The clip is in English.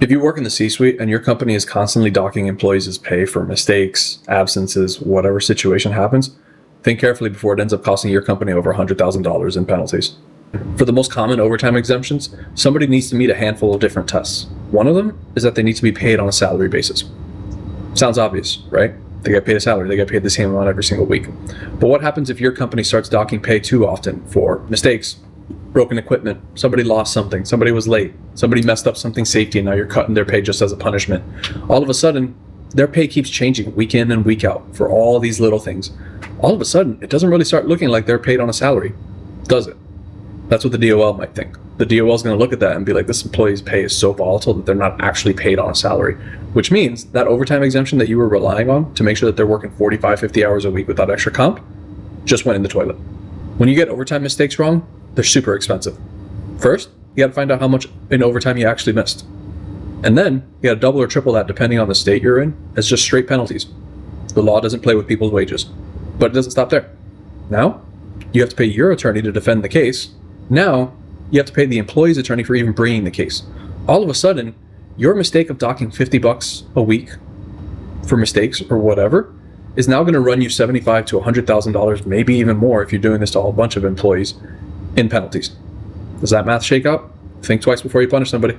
If you work in the C-suite and your company is constantly docking employees' pay for mistakes, absences, whatever situation happens, think carefully before it ends up costing your company over $100,000 in penalties. For the most common overtime exemptions, somebody needs to meet a handful of different tests. One of them is that they need to be paid on a salary basis. Sounds obvious, right? They get paid a salary, they get paid the same amount every single week. But what happens if your company starts docking pay too often for mistakes, broken equipment, somebody lost something, somebody was late, somebody messed up something safety, and now you're cutting their pay just as a punishment? All of a sudden, their pay keeps changing week in and week out for all these little things. All of a sudden, it doesn't really start looking like they're paid on a salary, does it? That's what the DOL might think. The DOL is going to look at that and be like, this employee's pay is so volatile that they're not actually paid on a salary, which means that overtime exemption that you were relying on to make sure that they're working 45, 50 hours a week without extra comp just went in the toilet. When you get overtime mistakes wrong, they're super expensive. First, you got to find out how much in overtime you actually missed. And then you got to double or triple that depending on the state you're in as just straight penalties. The law doesn't play with people's wages. But it doesn't stop there. Now, you have to pay your attorney to defend the case. Now, you have to pay the employee's attorney for even bringing the case. All of a sudden, your mistake of docking $50 a week for mistakes or whatever is now going to run you $75,000 to $100,000, maybe even more if you're doing this to a whole bunch of employees in penalties. Does that math shake out? Think twice before you punish somebody.